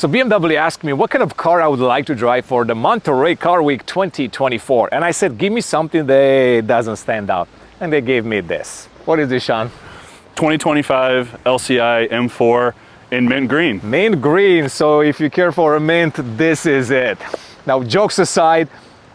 So BMW asked me what kind of car I would like to drive for the Monterey Car Week 2024. And I said, give me something that doesn't stand out. And they gave me this. What is this, Sean? 2025 LCI M4 in mint green. Mint green. So if you care for a mint, this is it. Now, jokes aside,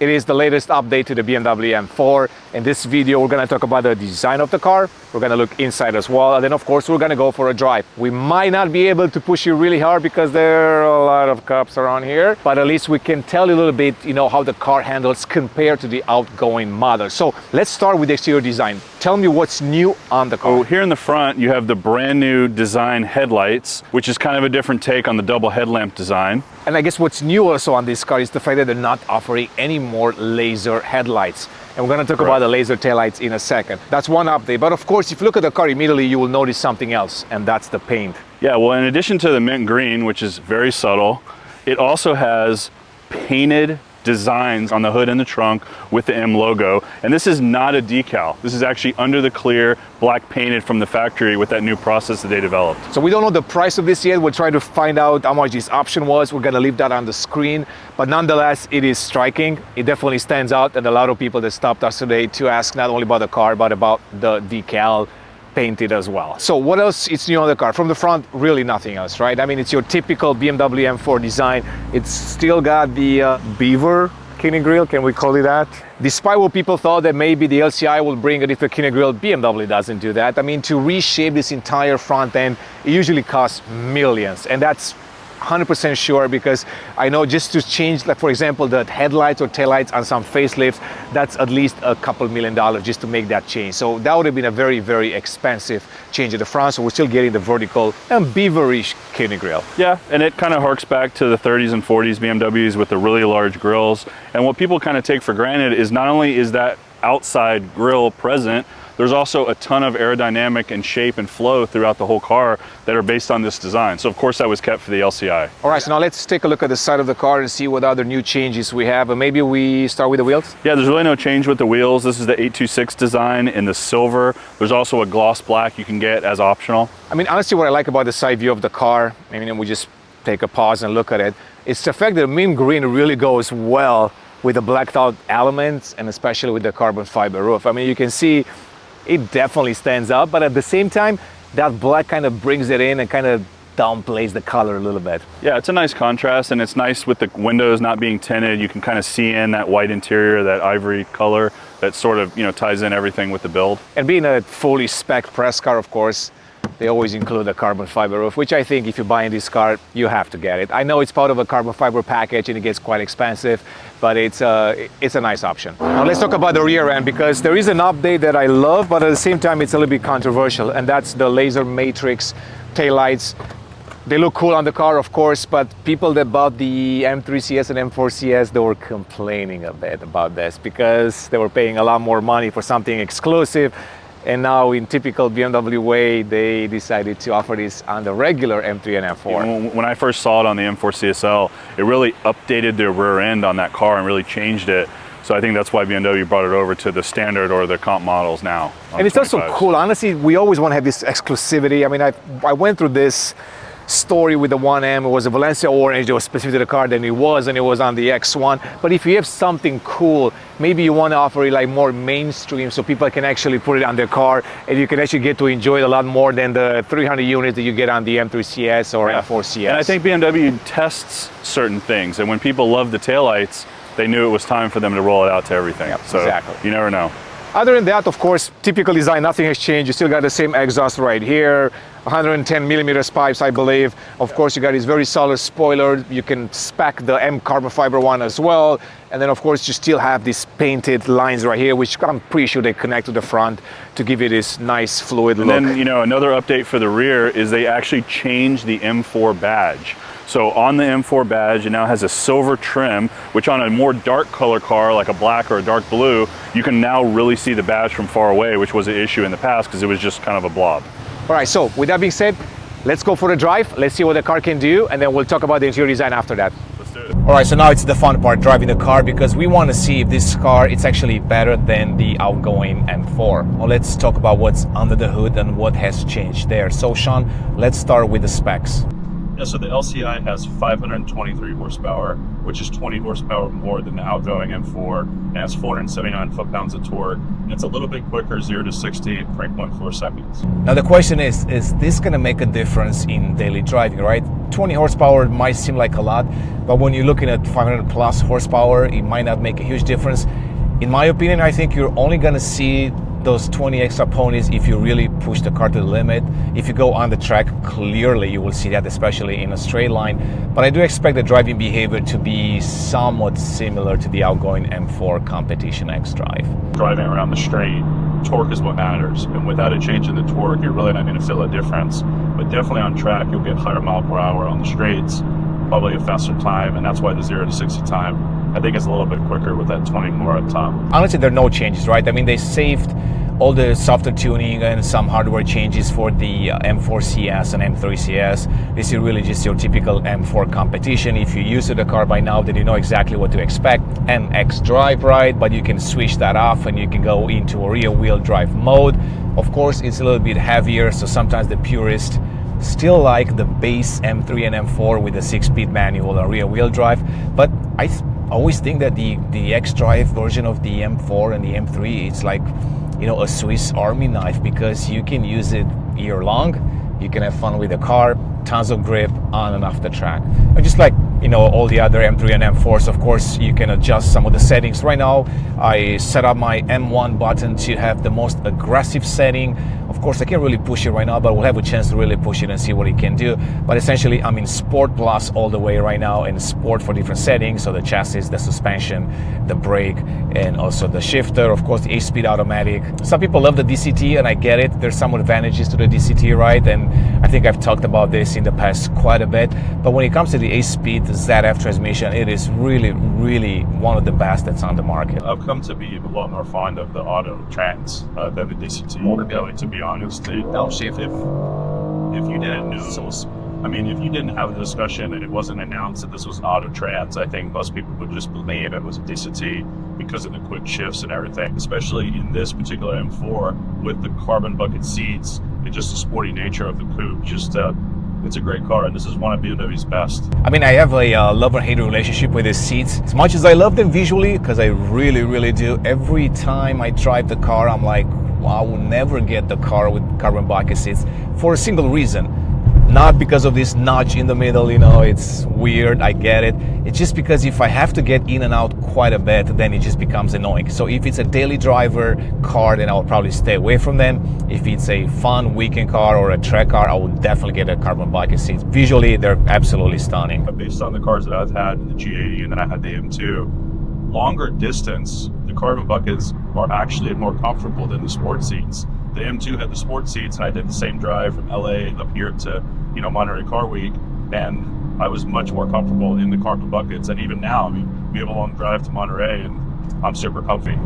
it is the latest update to the BMW M4. In this video, we're gonna talk about the design of the car. We're gonna look inside as well. And then of course, we're gonna go for a drive. We might not be able to push you really hard because there are a lot of cops around here, but at least we can tell you a little bit, how the car handles compared to the outgoing model. So let's start with the exterior design. Tell me what's new on the car. Oh, here in the front, you have the brand new design headlights, which is kind of a different take on the double headlamp design. And I guess what's new also on this car is the fact that they're not offering any more laser headlights. And we're going to talk about the laser taillights in a second. That's one update. But of course, if you look at the car immediately, you will notice something else, and that's the paint. Yeah, well, in addition to the mint green, which is very subtle, it also has painted designs on the hood and the trunk with the M logo. And this is not a decal. This is actually under the clear, black painted from the factory with that new process that they developed. So we don't know the price of this yet. We'll try to find out how much this option was. We're gonna leave that on the screen. But nonetheless, it is striking. It definitely stands out. And a lot of people that stopped us today to ask not only about the car, but about the decal painted as well. So what else is new on the car? From the front, really nothing else, right? I mean, it's your typical BMW M4 design. It's still got the beaver kidney grille, can we call it that? Despite what people thought that maybe the LCI will bring a different kidney grille, BMW doesn't do that. I mean, to reshape this entire front end, it usually costs millions, and that's 100% sure, because I know just to change, like for example, the headlights or taillights on some facelifts, that's at least a couple $1 million just to make that change. So that would have been a very, very expensive change at the front. So we're still getting the vertical and beaverish kidney grille. Yeah, and it kind of harks back to the 30s and 40s BMWs with the really large grills. And what people kind of take for granted is not only is that outside grille present, there's also a ton of aerodynamic and shape and flow throughout the whole car that are based on this design. So of course that was kept for the LCI. All right, so now let's take a look at the side of the car and see what other new changes we have. And maybe we start with the wheels? Yeah, there's really no change with the wheels. This is the 826 design in the silver. There's also a gloss black you can get as optional. I mean, honestly, what I like about the side view of the car, I mean, we just take a pause and look at it, it's the fact that mint green really goes well with the blacked out elements and especially with the carbon fiber roof. I mean, you can see it definitely stands out, but at the same time, that black kind of brings it in and kind of downplays the color a little bit. Yeah, it's a nice contrast, and it's nice with the windows not being tinted. You can kind of see in that white interior, that ivory color that sort of, ties in everything with the build. And being a fully spec press car, of course, they always include a carbon fiber roof, which I think if you're buying this car, you have to get it. I know it's part of a carbon fiber package and it gets quite expensive, but it's a nice option. Now let's talk about the rear end, because there is an update that I love, but at the same time, it's a little bit controversial, and that's the laser matrix taillights. They look cool on the car, of course, but people that bought the M3 CS and M4 CS, they were complaining a bit about this because they were paying a lot more money for something exclusive. And now, in typical BMW way, they decided to offer this on the regular M3 and M4. When I first saw it on the M4 CSL, it really updated the rear end on that car and really changed it. So I think that's why BMW brought it over to the standard or the comp models now. And it's also cool. Honestly, we always want to have this exclusivity. I mean, I went through this story with the 1M. It was a Valencia orange that was specific to the car than it was, and it was on the X1. But if you have something cool, maybe you want to offer it like more mainstream so people can actually put it on their car and you can actually get to enjoy it a lot more than the 300 units that you get on the M3 CS or M4 CS. And I think BMW tests certain things, and when people love the taillights, they knew it was time for them to roll it out to everything. Yep, so exactly. You never know. Other than that, of course, typical design, nothing has changed. You still got the same exhaust right here, 110 millimeters pipes, I believe. Of course, you got this very solid spoiler. You can spec the M carbon fiber one as well. And then, of course, you still have these painted lines right here, which I'm pretty sure they connect to the front to give you this nice fluid look. And then, another update for the rear is they actually changed the M4 badge. So on the M4 badge, it now has a silver trim, which on a more dark color car, like a black or a dark blue, you can now really see the badge from far away, which was an issue in the past because it was just kind of a blob. All right, so with that being said, let's go for the drive. Let's see what the car can do, and then we'll talk about the interior design after that. Let's do it. All right, so now it's the fun part, driving the car, because we want to see if this car is actually better than the outgoing M4. Well, let's talk about what's under the hood and what has changed there. So Sean, let's start with the specs. Yeah, so the LCI has 523 horsepower, which is 20 horsepower more than the outgoing M4, and has 479 foot-pounds of torque. And it's a little bit quicker, 0 to 60 in 3.4 seconds. Now the question is this going to make a difference in daily driving, right? 20 horsepower might seem like a lot, but when you're looking at 500 plus horsepower, it might not make a huge difference. In my opinion, I think you're only going to see those 20 extra ponies if you really push the car to the limit. If you go on the track, clearly you will see that, especially in a straight line. But I do expect the driving behavior to be somewhat similar to the outgoing M4 Competition xDrive. Driving around the straight, torque is what matters, and without a change in the torque, you're really not going to feel a difference. But definitely on track, you'll get higher mile per hour on the straights, probably a faster time, and that's why the 0 to 60 time, I think, is a little bit quicker with that 20 more up top. Honestly, there are no changes, right? I mean, they saved all the software tuning and some hardware changes for the M4 CS and M3 CS. This is really just your typical M4 competition. If you use the car by now, then you know exactly what to expect. And xDrive, right? But you can switch that off and you can go into a rear-wheel drive mode. Of course, it's a little bit heavier, so sometimes the purists still like the base M3 and M4 with the 6-speed manual and rear-wheel drive. But I always think that the xDrive version of the M4 and the M3, it's like, you know, a Swiss Army knife, because you can use it year long. You can have fun with the car, tons of grip on and off the track. And just like, you know, all the other M3 and M4s, of course, you can adjust some of the settings. Right now, I set up my M1 button to have the most aggressive setting. Of course, I can't really push it right now, but we'll have a chance to really push it and see what it can do. But essentially, I'm in Sport Plus all the way right now, and Sport for different settings. So the chassis, the suspension, the brake, and also the shifter. Of course, the 8-speed automatic. Some people love the DCT, and I get it. There's some advantages to the DCT, right? And I think I've talked about this in the past quite a bit. But when it comes to the 8-speed ZF transmission, it is really, really one of the best that's on the market. I've come to be a lot more fond of the auto trans than the DCT, really, to be honest. If you didn't know, I mean, if you didn't have a discussion and it wasn't announced that this was an auto trans, I think most people would just believe it was a DCT because of the quick shifts and everything, especially in this particular M4 with the carbon bucket seats and just the sporty nature of the coupe. It's a great car, and this is one of BMW's best. I mean, I have a love or hate relationship with these seats. As much as I love them visually, because I really, really do, every time I drive the car, I'm like, wow, I will never get the car with carbon bucket seats for a single reason. Not because of this notch in the middle, you know, it's weird, I get it. It's just because if I have to get in and out quite a bit, then it just becomes annoying. So if it's a daily driver car, then I'll probably stay away from them. If it's a fun weekend car or a track car, I would definitely get a carbon bucket seats. Visually, they're absolutely stunning. Based on the cars that I've had, the G80 and then I had the M2, longer distance, the carbon buckets are actually more comfortable than the sport seats. The M2 had the sport seats, and I did the same drive from LA up here to, you know, Monterey Car Week, and I was much more comfortable in the carbon buckets. And even now, I mean, we have a long drive to Monterey, and I'm super comfy.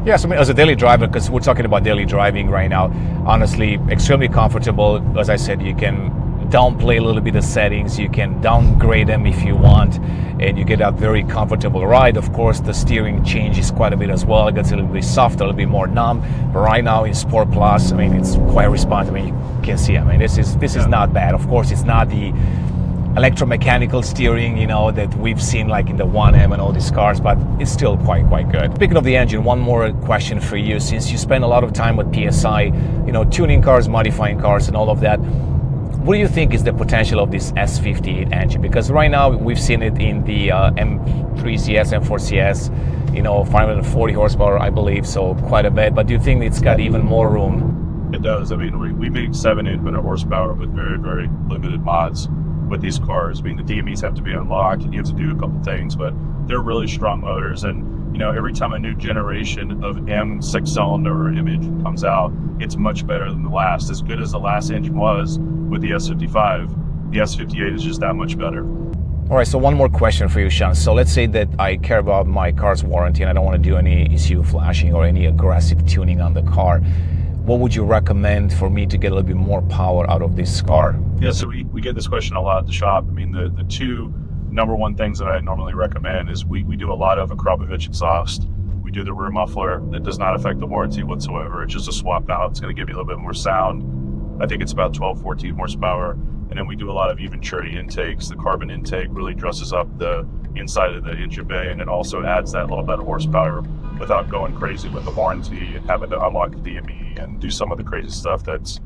Yes, I mean, as a daily driver, because we're talking about daily driving right now, honestly, extremely comfortable. As I said, you can downplay a little bit the settings, you can downgrade them if you want, and you get a very comfortable ride. Of course, the steering changes quite a bit as well. It gets a little bit softer, a little bit more numb. But right now in Sport Plus, I mean, it's quite responsive. I mean, you can see, I mean, this is not bad. Of course, it's not the electromechanical steering, you know, that we've seen like in the 1M and all these cars, but it's still quite good. Speaking of the engine, one more question for you. Since you spend a lot of time with PSI, you know, tuning cars, modifying cars and all of that, what do you think is the potential of this S58 engine? Because right now we've seen it in the M3 CS, M4 CS, you know, 540 horsepower, I believe, so quite a bit. But do you think it's got even more room? It does. I mean, we make 7 infinite horsepower with very, very limited mods with these cars. I mean, the DMEs have to be unlocked and you have to do a couple things, but they're really strong motors. And you know, every time a new generation of M6 cylinder engine comes out, it's much better than the last. As good as the last engine was with the S55, the S58 is just that much better. All right, so one more question for you, Sean. So let's say that I care about my car's warranty and I don't want to do any ECU flashing or any aggressive tuning on the car. What would you recommend for me to get a little bit more power out of this car? Yeah, so we get this question a lot at the shop. I mean, the two number one things that I normally recommend is we do a lot of Akrapovic exhaust. We do the rear muffler. That does not affect the warranty whatsoever. It's just a swap out. It's going to give you a little bit more sound. I think it's about 12, 14 horsepower. And then we do a lot of even maturity intakes. The carbon intake really dresses up the inside of the engine bay, and it also adds that little bit of horsepower without going crazy with the warranty and having to unlock the DME and do some of the crazy stuff that's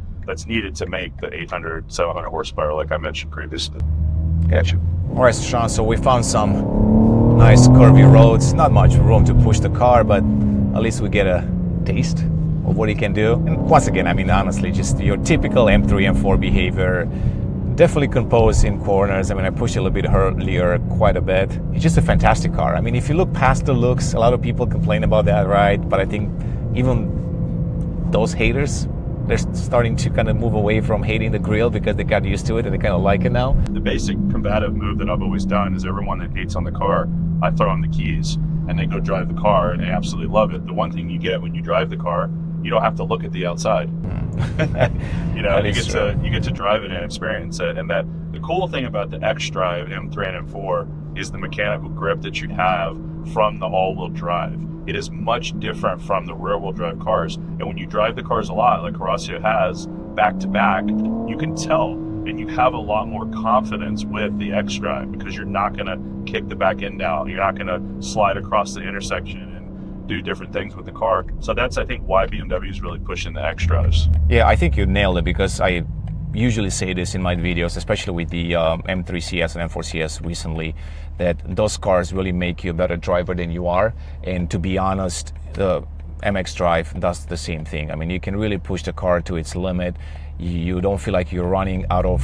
needed to make the 800, 700 horsepower like I mentioned previously. Gotcha. All right, Sean, so we found some nice curvy roads, not much room to push the car, but at least we get a taste of what it can do. And once again, I mean, honestly, just your typical M3, M4 behavior, definitely composed in corners. I mean, I pushed a little bit earlier, quite a bit. It's just a fantastic car. I mean, if you look past the looks, a lot of people complain about that, right? But I think even those haters, they're starting to kind of move away from hating the Grille because they got used to it and they kind of like it now. The basic combative move that I've always done is everyone that hates on the car, I throw them the keys and they go drive the car and they absolutely love it. The one thing you get when you drive the car, you don't have to look at the outside. You know, you get to drive it and experience it. And that the cool thing about the xDrive M3 and M4 is the mechanical grip that you have from the all-wheel drive. It is much different from the rear-wheel drive cars. And when you drive the cars a lot, like Horacio has, back to back, you can tell and you have a lot more confidence with the xDrive because you're not going to kick the back end out. You're not going to slide across the intersection and do different things with the car. So that's, I think, why BMW is really pushing the xDrives. Yeah, I think you nailed it, because I usually say this in my videos, especially with the M3 CS and M4 CS recently, that those cars really make you a better driver than you are. And to be honest, the xDrive does the same thing. I mean, you can really push the car to its limit. You don't feel like you're running out of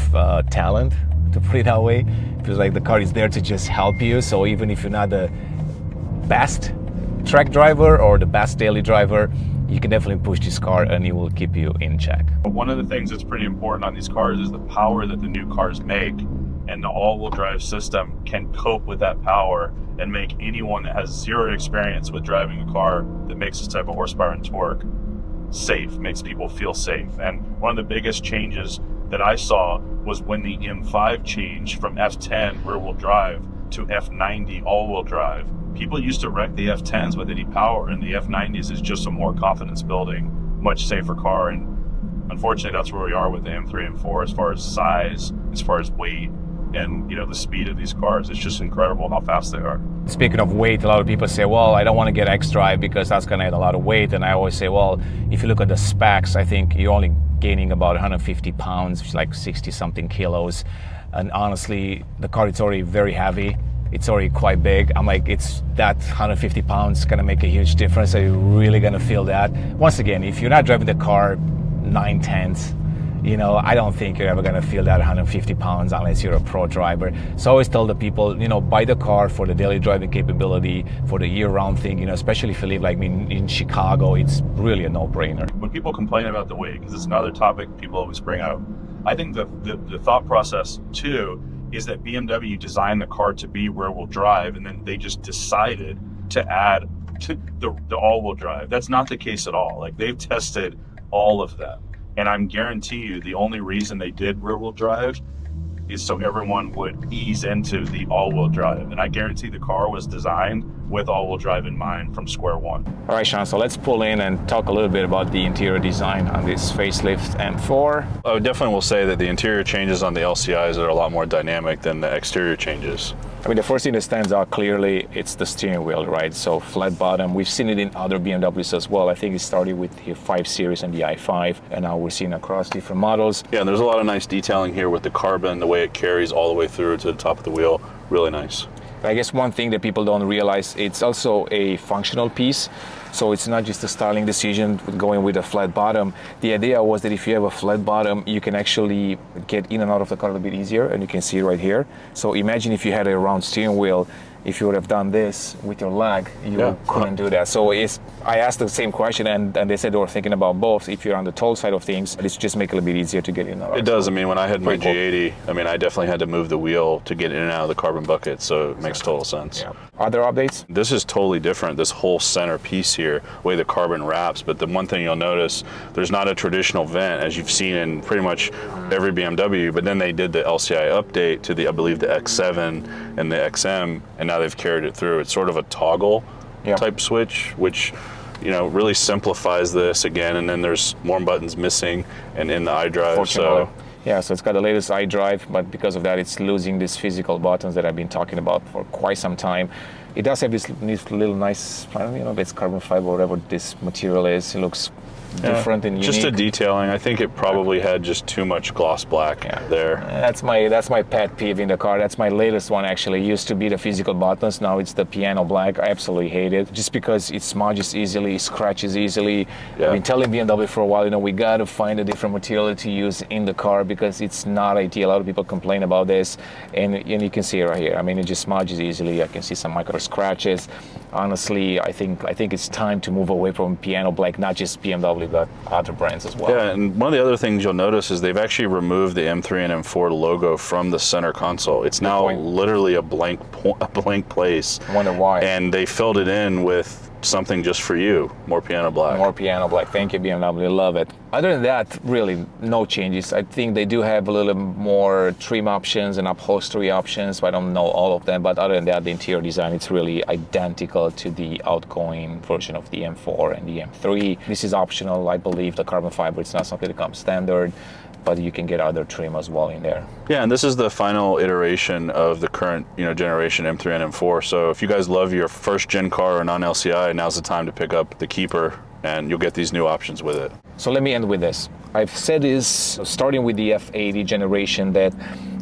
talent, to put it that way. It feels like the car is there to just help you. So even if you're not the best track driver or the best daily driver, you can definitely push this car and it will keep you in check. One of the things that's pretty important on these cars is the power that the new cars make, and the all-wheel drive system can cope with that power and make anyone that has zero experience with driving a car that makes this type of horsepower and torque safe, makes people feel safe. And one of the biggest changes that I saw was when the M5 changed from F10 rear-wheel drive to F90 all-wheel drive. People used to wreck the F10s with any power, and the F90s is just a more confidence building, much safer car. And unfortunately, that's where we are with the M3 and M4 as far as size, as far as weight, and the speed of these cars. It's just incredible how fast they are. Speaking of weight, a lot of people say, well, I don't want to get xDrive because that's going to add a lot of weight. And I always say, well, if you look at the specs, I think you're only gaining about 150 pounds, which is like 60 something kilos. And honestly, the car is already very heavy. It's already quite big. I'm like, it's that 150 pounds going to make a huge difference. So you're really going to feel that. Once again, if you're not driving the car 9/10, I don't think you're ever going to feel that 150 pounds unless you're a pro driver. So I always tell the people, buy the car for the daily driving capability, for the year-round thing, especially if you live like me in Chicago, it's really a no-brainer. When people complain about the weight, because it's another topic people always bring up, I think the thought process too is that BMW designed the car to be rear-wheel drive, and then they just decided to add to the all-wheel drive. That's not the case at all. Like, they've tested all of them. And I guarantee you the only reason they did rear-wheel drive is so everyone would ease into the all-wheel drive. And I guarantee the car was designed with all-wheel drive in mind from square one. All right, Sean, so let's pull in and talk a little bit about the interior design on this facelift M4. I definitely will say that the interior changes on the LCIs are a lot more dynamic than the exterior changes. I mean, the first thing that stands out clearly, it's the steering wheel, right? So flat bottom. We've seen it in other BMWs as well. I think it started with the 5 Series and the i5, and now we're seeing across different models. Yeah, and there's a lot of nice detailing here with the carbon, the way it carries all the way through to the top of the wheel. Really nice. I guess one thing that people don't realize, it's also a functional piece. So it's not just a styling decision with going with a flat bottom. The idea was that if you have a flat bottom, you can actually get in and out of the car a little bit easier, and you can see it right here. So imagine if you had a round steering wheel, if you would have done this with your leg, you couldn't do that. So I asked the same question, and they said they were thinking about both. If you're on the tall side of things, it's just make it a little bit easier to get in and out. It does. I mean, when I had my G80, I definitely had to move the wheel to get in and out of the carbon bucket, so it makes total sense. Yeah. Other updates? This is totally different, this whole center piece here, the way the carbon wraps. But the one thing you'll notice, there's not a traditional vent as you've seen in pretty much every BMW, but then they did the LCI update to I believe the X7 and the XM, and now they've carried it through. It's sort of a toggle type switch, which really simplifies this again. And then there's more buttons missing and in the iDrive. So Yeah, so it's got the latest iDrive, but because of that, it's losing these physical buttons that I've been talking about for quite some time. It does have this little nice, I don't know if it's carbon fiber or whatever this material is. It looks different and unique. Just a detailing. I think it probably had just too much gloss black there. That's my pet peeve in the car. That's my latest one actually. It used to be the physical buttons. Now it's the piano black. I absolutely hate it just because it smudges easily, scratches easily. I've been telling BMW for a while, we got to find a different material to use in the car because it's not ideal. A lot of people complain about this, and you can see it right here. I mean, it just smudges easily. I can see some micro scratches. Honestly, I think it's time to move away from piano black, not just BMW, but other brands as well. Yeah, and one of the other things you'll notice is they've actually removed the M3 and M4 logo from the center console. It's now literally a blank place. I wonder why. And they filled it in with something just for you, more piano black. More piano black. Thank you, BMW. Love it. Other than that, really no changes. I think they do have a little more trim options and upholstery options, but I don't know all of them. But other than that, the interior design, it's really identical to the outgoing version of the M4 and the M3. This is optional, I believe, the carbon fiber. It's not something that comes standard, but you can get other trim as well in there. Yeah, and this is the final iteration of the current generation M3 and M4. So if you guys love your first gen car or non-LCI, now's the time to pick up the Keeper, and you'll get these new options with it. So let me end with this. I've said this starting with the F80 generation that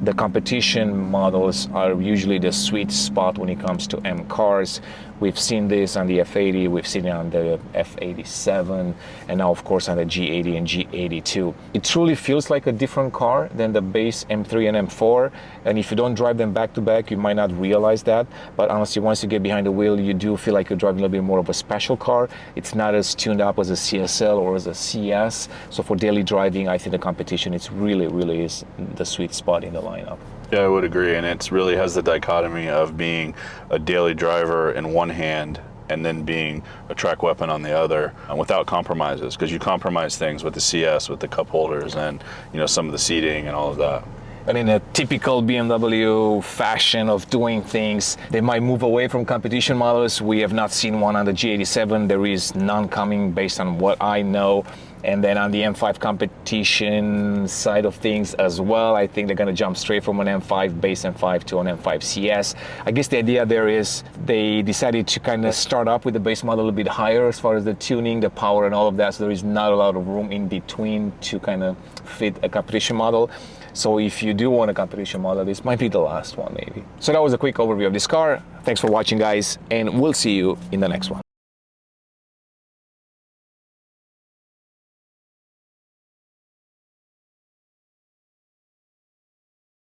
the competition models are usually the sweet spot when it comes to M cars. We've seen this on the F80, we've seen it on the F87, and now of course on the G80 and G82. It truly feels like a different car than the base M3 and M4, and if you don't drive them back to back, you might not realize that, but honestly, once you get behind the wheel, you do feel like you're driving a little bit more of a special car. It's not as tuned up as a CSL or as a CS, so for daily driving, I think the competition, it's really is the sweet spot in the lineup. Yeah, I would agree, and it really has the dichotomy of being a daily driver in one hand and then being a track weapon on the other without compromises, because you compromise things with the CS, with the cup holders, and some of the seating and all of that. And in a typical BMW fashion of doing things, they might move away from competition models. We have not seen one on the G87. There is none coming based on what I know. And then on the M5 competition side of things as well, I think they're going to jump straight from an M5 base M5 to an M5 CS. I guess the idea there is they decided to kind of start up with the base model a little bit higher as far as the tuning, the power and all of that. So there is not a lot of room in between to kind of fit a competition model. So if you do want a competition model, this might be the last one maybe. So that was a quick overview of this car. Thanks for watching, guys, and we'll see you in the next one.